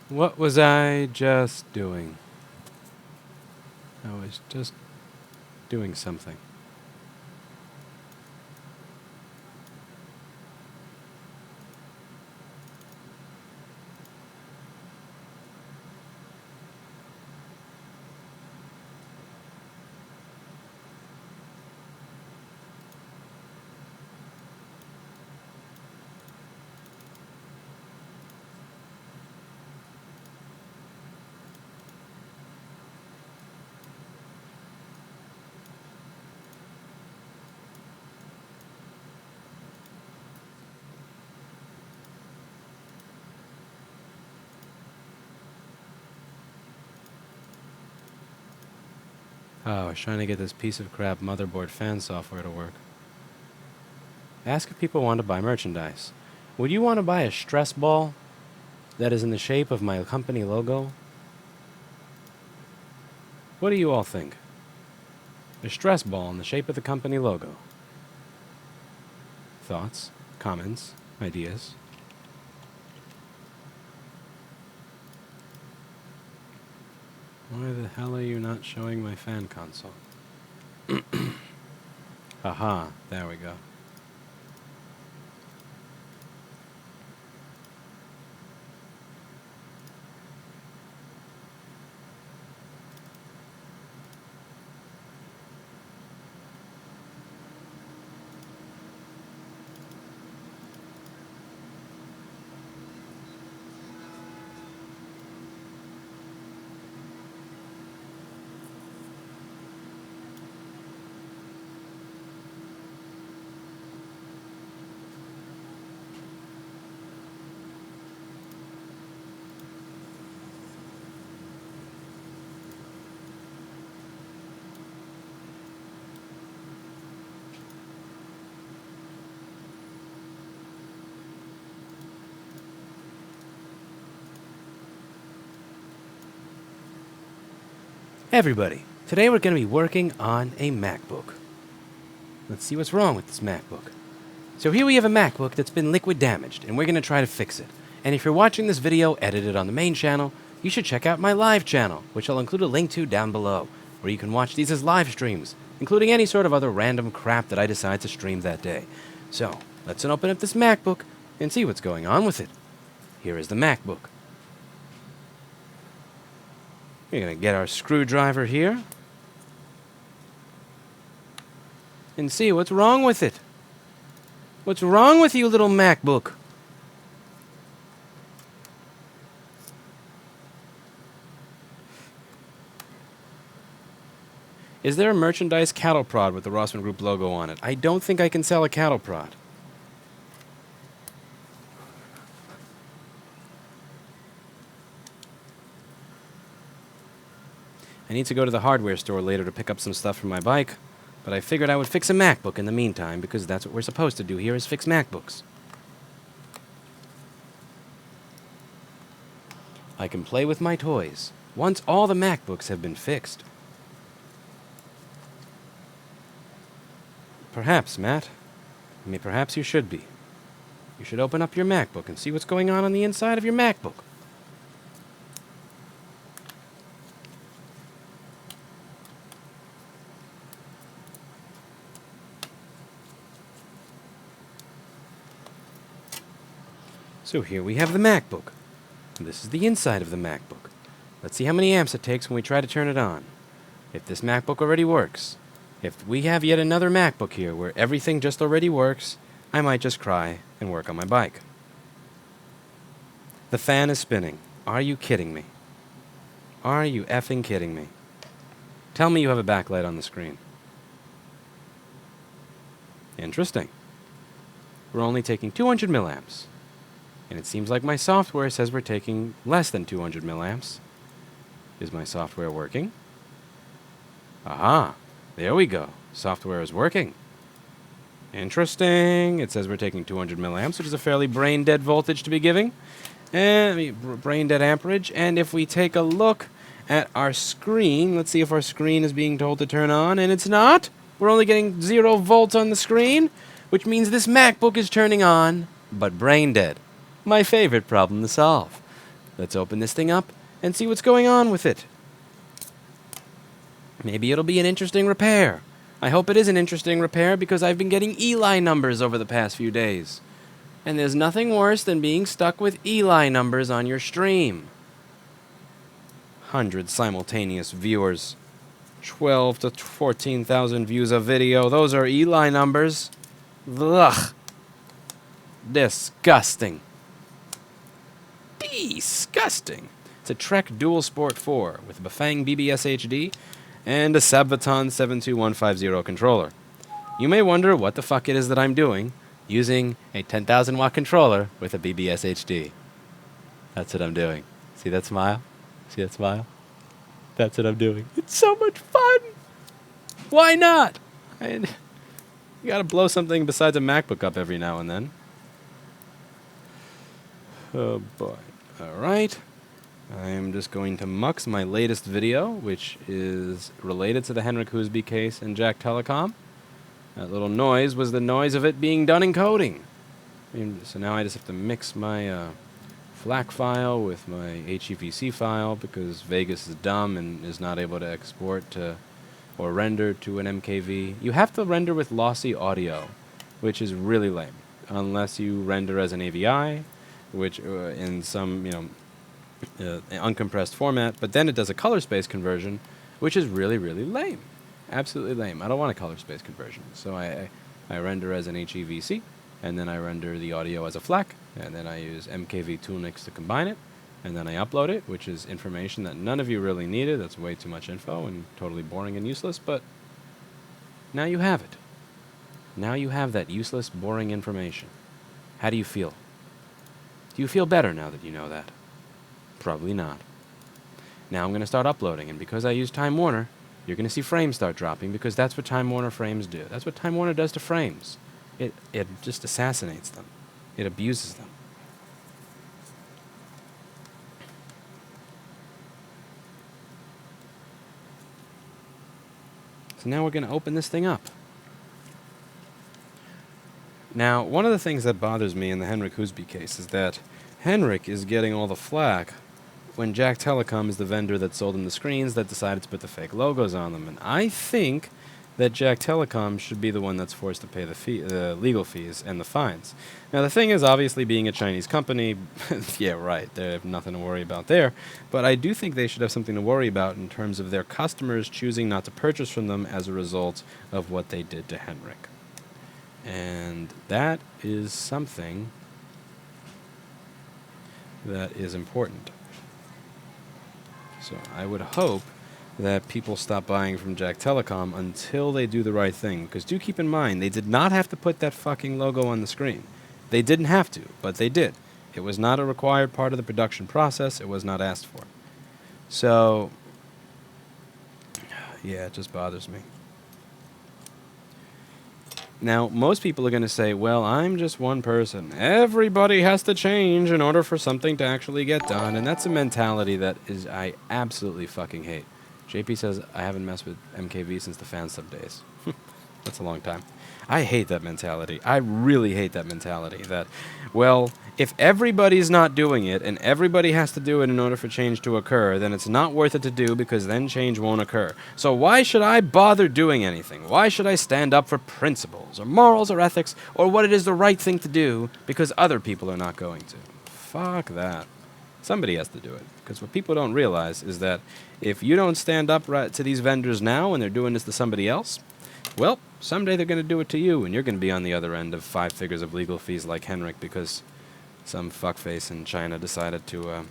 What was I just doing? I was just doing something. Oh, I was trying to get this piece of crap motherboard fan software to work. Ask if people want to buy merchandise. Would you want to buy a stress ball that is in the shape of my company logo? What do you all think? A stress ball in the shape of the company logo. Thoughts, comments, ideas? Why the hell are you not showing my fan console? Aha, there we go. Everybody, today we're going to be working on a MacBook. Let's see what's wrong with this MacBook. So here we have a MacBook that's been liquid damaged, and we're going to try to fix it. And if you're watching this video edited on the main channel, you should check out my live channel, which I'll include a link to down below, where you can watch these as live streams, including any sort of other random crap that I decide to stream that day. So, let's open up this MacBook and see what's going on with it. Here is the MacBook. We're going to get our screwdriver here and see what's wrong with it. What's wrong with you, little MacBook? Is there a merchandise cattle prod with the Rossman Group logo on it? I don't think I can sell a cattle prod. I need to go to the hardware store later to pick up some stuff for my bike, but I figured I would fix a MacBook in the meantime because that's what we're supposed to do here is fix MacBooks. I can play with my toys once all the MacBooks have been fixed. Perhaps, Matt. I mean, perhaps you should be. You should open up your MacBook and see what's going on the inside of your MacBook. So here we have the MacBook. This is the inside of the MacBook. Let's see how many amps it takes when we try to turn it on. If this MacBook already works, if we have yet another MacBook here where everything just already works, I might just cry and work on my bike. The fan is spinning. Are you kidding me? Are you effing kidding me? Tell me you have a backlight on the screen. Interesting. We're only taking 200 milliamps. And it seems like my software says we're taking less than 200 milliamps. Is my software working? Aha! There we go. Software is working. Interesting. It says we're taking 200 milliamps, which is a fairly brain-dead voltage to be giving. Brain-dead amperage. And if we take a look at our screen, let's see if our screen is being told to turn on, and it's not. We're only getting 0 volts on the screen, which means this MacBook is turning on, but brain-dead. My favorite problem to solve. Let's open this thing up and see what's going on with it. Maybe it'll be an interesting repair. I hope it is an interesting repair because I've been getting Eli numbers over the past few days. And there's nothing worse than being stuck with Eli numbers on your stream. 100 simultaneous viewers. 12 to 14,000 views a video. Those are Eli numbers. Ugh. Disgusting. Disgusting. It's a Trek Dual Sport 4 with a Bafang BBS HD and a Sabvaton 72150 controller. You may wonder what the fuck it is that I'm doing using a 10,000 watt controller with a BBS HD. That's what I'm doing. See that smile? See that smile? That's what I'm doing. It's so much fun! Why not? You gotta blow something besides a MacBook up every now and then. Oh boy. Alright. I am just going to mux my latest video, which is related to the Henrik Husby case and Jack Telecom. That little noise was the noise of it being done encoding. So now I just have to mix my FLAC file with my HEVC file because Vegas is dumb and is not able to export to or render to an MKV. You have to render with lossy audio, which is really lame, unless you render as an AVI, which in some uncompressed format. But then it does a color space conversion, which is really, really lame. Absolutely lame. I don't want a color space conversion. So I render as an HEVC, and then I render the audio as a FLAC, and then I use MKV Toolnix to combine it, and then I upload it, which is information that none of you really needed. That's way too much info and totally boring and useless, but now you have it. Now you have that useless, boring information. How do you feel? Do you feel better now that you know that? Probably not. Now I'm going to start uploading, and because I use Time Warner, you're going to see frames start dropping because that's what Time Warner frames do. That's what Time Warner does to frames. It just assassinates them. It abuses them. So now we're going to open this thing up. Now, one of the things that bothers me in the Henrik Husby case is that Henrik is getting all the flack when Jack Telecom is the vendor that sold him the screens that decided to put the fake logos on them. And I think that Jack Telecom should be the one that's forced to pay the legal fees and the fines. Now, the thing is, obviously, being a Chinese company, yeah, right, they have nothing to worry about there. But I do think they should have something to worry about in terms of their customers choosing not to purchase from them as a result of what they did to Henrik. And that is something that is important. So I would hope that people stop buying from Jack Telecom until they do the right thing. Because do keep in mind, they did not have to put that fucking logo on the screen. They didn't have to, but they did. It was not a required part of the production process. It was not asked for. So, yeah, it just bothers me. Now, most people are going to say, well, I'm just one person. Everybody has to change in order for something to actually get done. And that's a mentality that I absolutely fucking hate. JP says, I haven't messed with MKV since the fan sub days. That's a long time. I hate that mentality. I really hate that mentality that, well, if everybody's not doing it and everybody has to do it in order for change to occur, then it's not worth it to do because then change won't occur. So why should I bother doing anything? Why should I stand up for principles or morals or ethics or what it is the right thing to do because other people are not going to? Fuck that. Somebody has to do it. Because what people don't realize is that if you don't stand up right to these vendors now and they're doing this to somebody else, well, someday they're going to do it to you and you're going to be on the other end of 5 figures of legal fees like Henrik because some fuckface in China decided to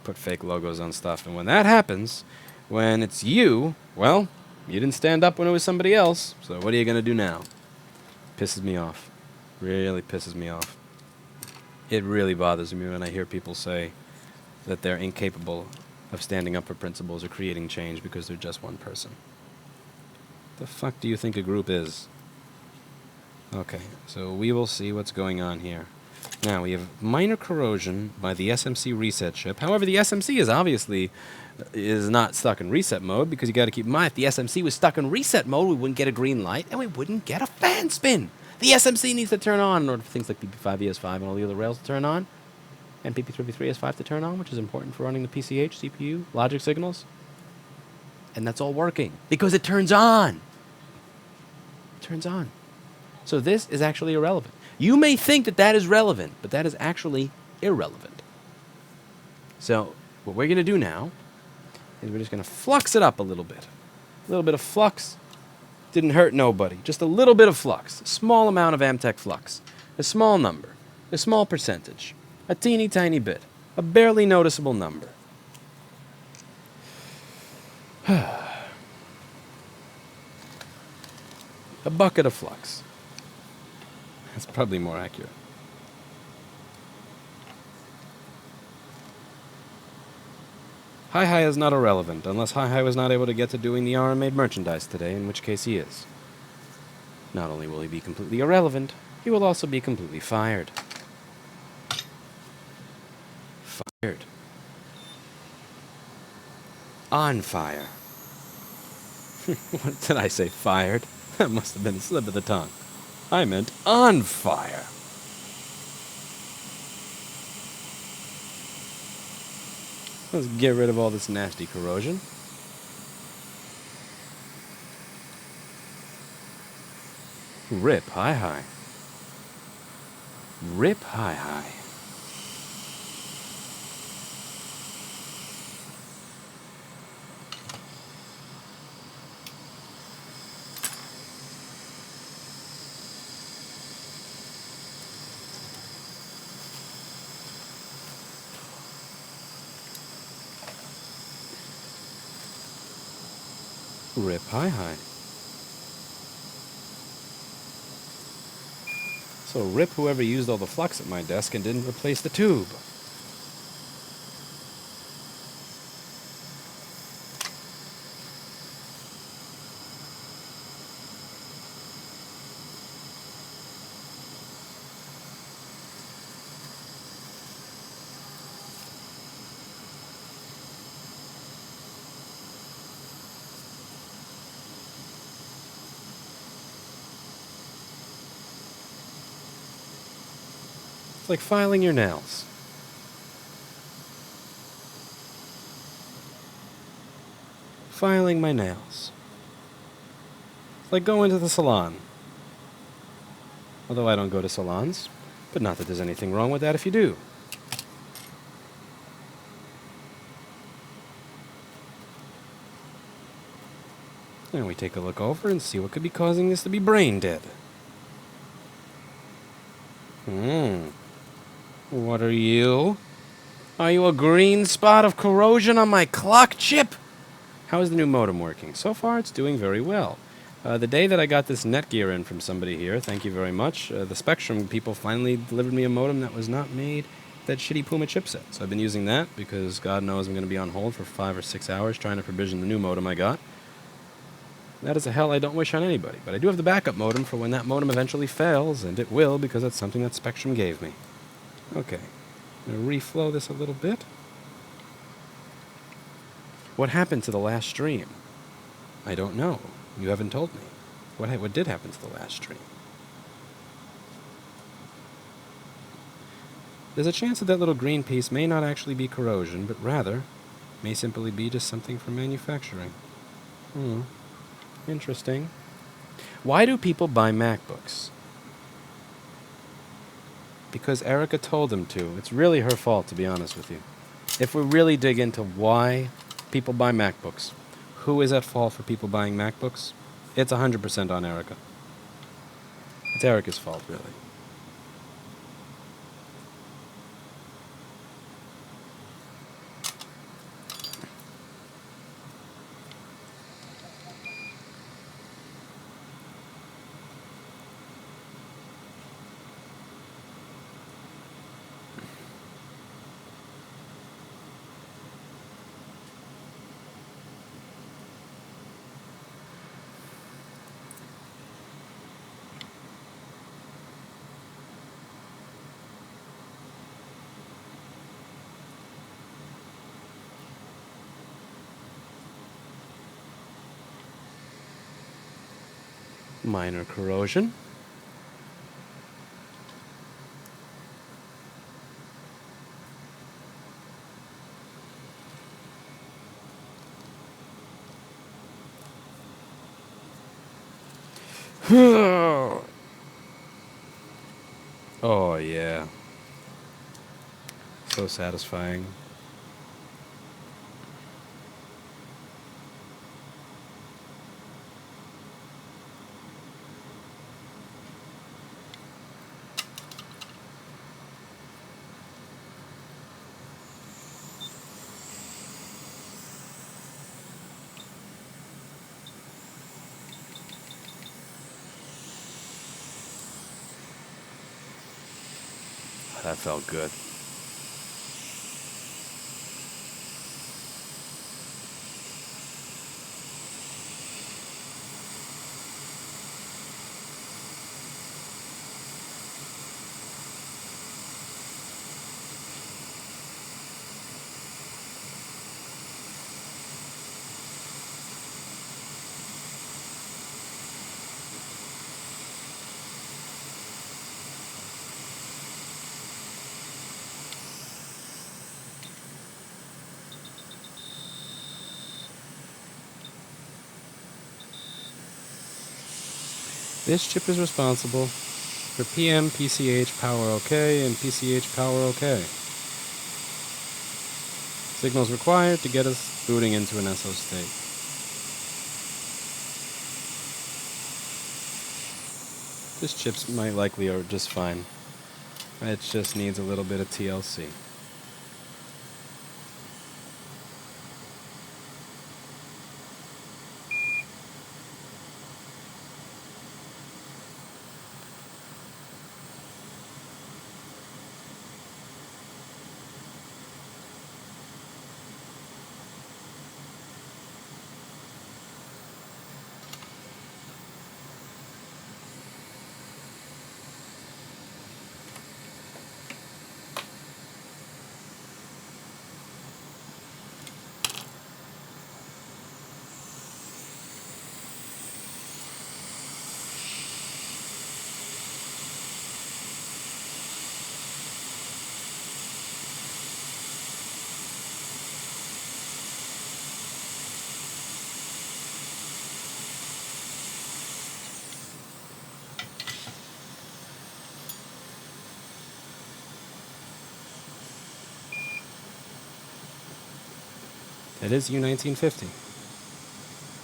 put fake logos on stuff. And when that happens, when it's you, well, you didn't stand up when it was somebody else. So what are you going to do now? Pisses me off. Really pisses me off. It really bothers me when I hear people say that they're incapable of standing up for principles or creating change because they're just one person. The fuck do you think a group is? Okay, so we will see what's going on here. Now, we have minor corrosion by the SMC reset chip. However, the SMC is obviously not stuck in reset mode because you got to keep in mind, if the SMC was stuck in reset mode, we wouldn't get a green light and we wouldn't get a fan spin. The SMC needs to turn on in order for things like PP5, ES5, and all the other rails to turn on. MPP3v3 has 5 to turn on, which is important for running the PCH, CPU, logic signals. And that's all working because it turns on. It turns on. So this is actually irrelevant. You may think that that is relevant, but that is actually irrelevant. So what we're going to do now is we're just going to flux it up a little bit. A little bit of flux didn't hurt nobody. Just a little bit of flux. A small amount of Amtech flux. A small number. A small percentage. A teeny tiny bit. A barely noticeable number. A bucket of flux. That's probably more accurate. Hi is not irrelevant, unless Hi was not able to get to doing the RM-made merchandise today, in which case he is. Not only will he be completely irrelevant, he will also be completely fired. Fired. On fire. What did I say, fired? That must have been a slip of the tongue. I meant on fire. Let's get rid of all this nasty corrosion. Rip Hi. Rip Hi. Rip Hi. So rip whoever used all the flux at my desk and didn't replace the tube. It's like filing your nails. Filing my nails. It's like going to the salon. Although I don't go to salons, but not that there's anything wrong with that if you do. And we take a look over and see what could be causing this to be brain dead. What are you? Are you a green spot of corrosion on my clock chip? How is the new modem working? So far, it's doing very well. The day that I got this Netgear in from somebody here, thank you very much, the Spectrum people finally delivered me a modem that was not made that shitty Puma chipset. So I've been using that because God knows I'm going to be on hold for 5 or 6 hours trying to provision the new modem I got. That is a hell I don't wish on anybody. But I do have the backup modem for when that modem eventually fails, and it will because that's something that Spectrum gave me. Okay. I'm going to reflow this a little bit. What happened to the last stream? I don't know. You haven't told me. What did happen to the last stream? There's a chance that little green piece may not actually be corrosion, but rather may simply be just something from manufacturing. Interesting. Why do people buy MacBooks? Because Erica told them to. It's really her fault, to be honest with you. If we really dig into why people buy MacBooks, who is at fault for people buying MacBooks? It's 100% on Erica. It's Erica's fault, really. Minor corrosion. Oh, yeah. So satisfying. That felt good. This chip is responsible for PM, PCH, power OK, and PCH, power OK. Signals required to get us booting into an SO state. This chip's might likely are just fine. It just needs a little bit of TLC. That is U1950.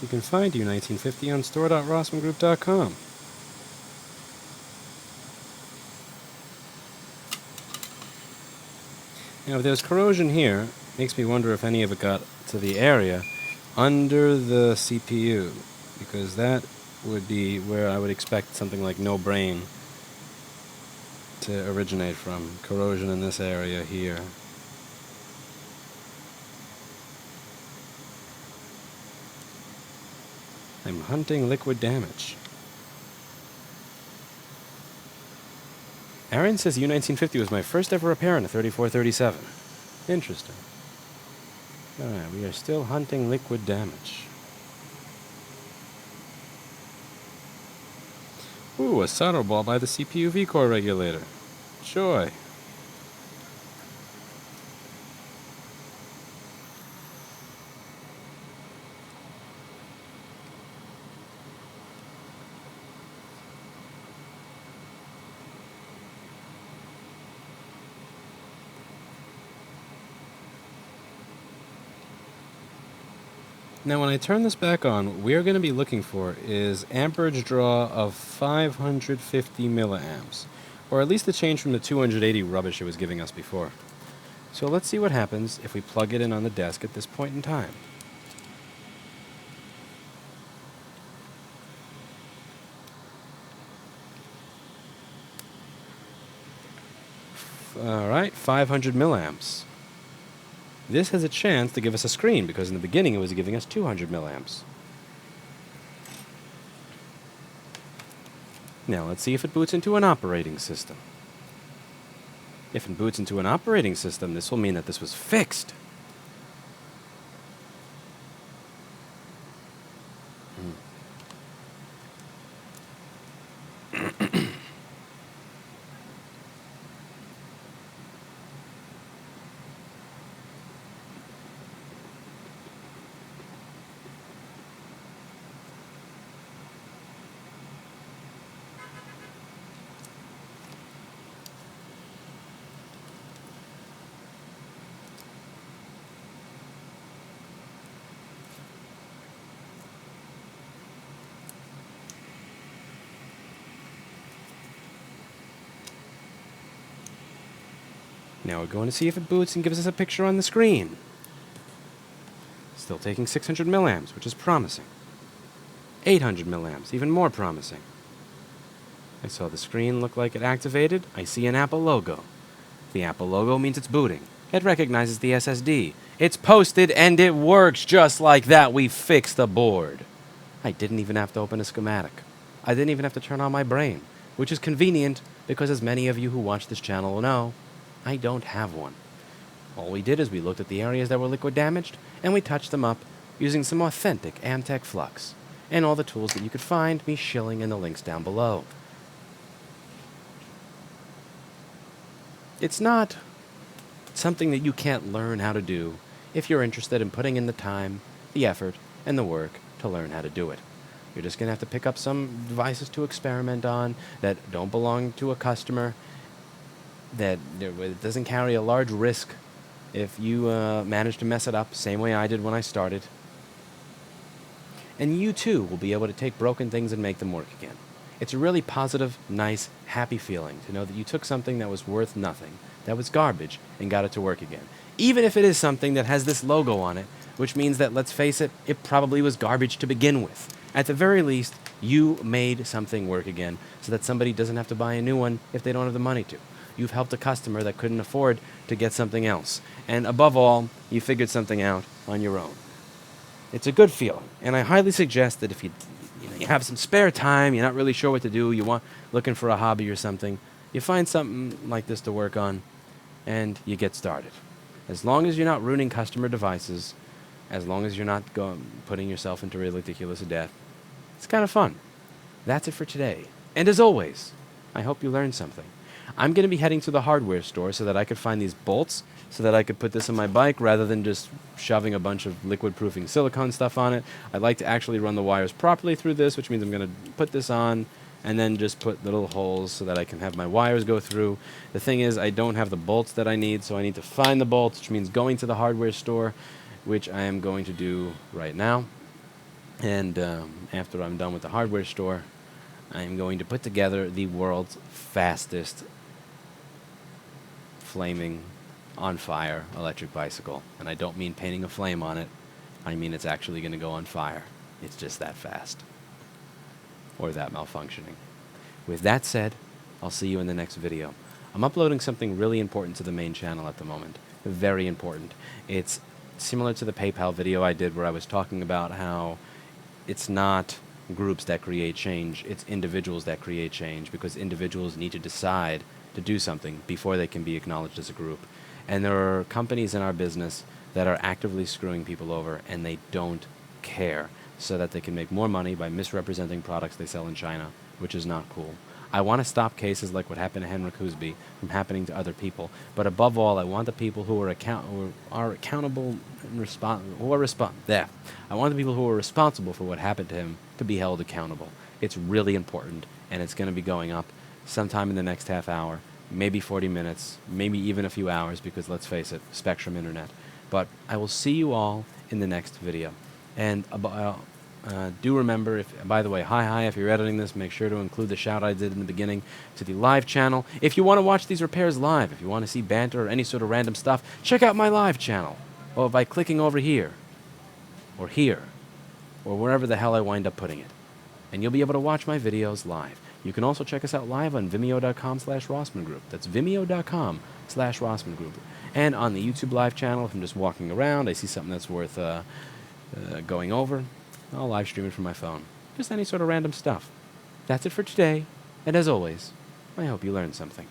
You can find U1950 on store.rossmangroup.com. Now, if there's corrosion here, it makes me wonder if any of it got to the area under the CPU, because that would be where I would expect something like no brain to originate from. Corrosion in this area here. I'm hunting liquid damage. Aaron says U1950 was my first ever repair on a 3437. Interesting. Alright, we are still hunting liquid damage. Ooh, a solder ball by the CPU V-core regulator. Joy. Now, when I turn this back on, what we're going to be looking for is amperage draw of 550 milliamps, or at least the change from the 280 rubbish it was giving us before. So let's see what happens if we plug it in on the desk at this point in time. Alright, 500 milliamps. This has a chance to give us a screen, because in the beginning it was giving us 200 milliamps. Now let's see if it boots into an operating system. If it boots into an operating system, this will mean that this was fixed. Now we're going to see if it boots and gives us a picture on the screen. Still taking 600 milliamps, which is promising. 800 milliamps, even more promising. I saw the screen look like it activated. I see an Apple logo. The Apple logo means it's booting. It recognizes the SSD. It's posted and it works just like that. We fixed the board. I didn't even have to open a schematic. I didn't even have to turn on my brain, which is convenient because, as many of you who watch this channel know, I don't have one. All we did is we looked at the areas that were liquid damaged and we touched them up using some authentic Amtech flux and all the tools that you could find me shilling in the links down below. It's not something that you can't learn how to do if you're interested in putting in the time, the effort, and the work to learn how to do it. You're just going to have to pick up some devices to experiment on that don't belong to a customer, that it doesn't carry a large risk if you manage to mess it up, same way I did when I started. And you too will be able to take broken things and make them work again. It's a really positive, nice, happy feeling to know that you took something that was worth nothing, that was garbage, and got it to work again. Even if it is something that has this logo on it, which means that, let's face it, it probably was garbage to begin with. At the very least, you made something work again so that somebody doesn't have to buy a new one if they don't have the money to. You've helped a customer that couldn't afford to get something else. And above all, you figured something out on your own. It's a good feeling, and I highly suggest that if you have some spare time, you're not really sure what to do, looking for a hobby or something, you find something like this to work on, and you get started. As long as you're not ruining customer devices, as long as you're not putting yourself into ridiculous debt, it's kind of fun. That's it for today. And as always, I hope you learned something. I'm going to be heading to the hardware store so that I could find these bolts, so that I could put this on my bike rather than just shoving a bunch of liquid-proofing silicone stuff on it. I'd like to actually run the wires properly through this, which means I'm going to put this on and then just put little holes so that I can have my wires go through. The thing is, I don't have the bolts that I need, so I need to find the bolts, which means going to the hardware store, which I am going to do right now. And after I'm done with the hardware store, I am going to put together the world's fastest flaming on fire electric bicycle. And I don't mean painting a flame on it. I mean it's actually going to go on fire. It's just that fast. Or that malfunctioning. With that said, I'll see you in the next video. I'm uploading something really important to the main channel at the moment. Very important. It's similar to the PayPal video I did where I was talking about how it's not groups that create change, it's individuals that create change, because individuals need to decide to do something before they can be acknowledged as a group. And there are companies in our business that are actively screwing people over, and they don't care, so that they can make more money by misrepresenting products they sell in China, which is not cool. I want to stop cases like what happened to Henrik Husby from happening to other people, but above all, I want the people who are accountable and I want the people who are responsible for what happened to him to be held accountable. It's really important, and it's going to be going up sometime in the next half hour, maybe 40 minutes, maybe even a few hours, because let's face it, Spectrum Internet. But I will see you all in the next video. And do remember, by the way, hi, if you're editing this, make sure to include the shout I did in the beginning to the live channel. If you want to watch these repairs live, if you want to see Banter or any sort of random stuff, check out my live channel. Or by clicking over here, or wherever the hell I wind up putting it. And you'll be able to watch my videos live. You can also check us out live on vimeo.com/Rossman Group. That's vimeo.com/Rossman Group. And on the YouTube live channel, if I'm just walking around, I see something that's worth going over, I'll live stream it from my phone. Just any sort of random stuff. That's it for today, and as always, I hope you learned something.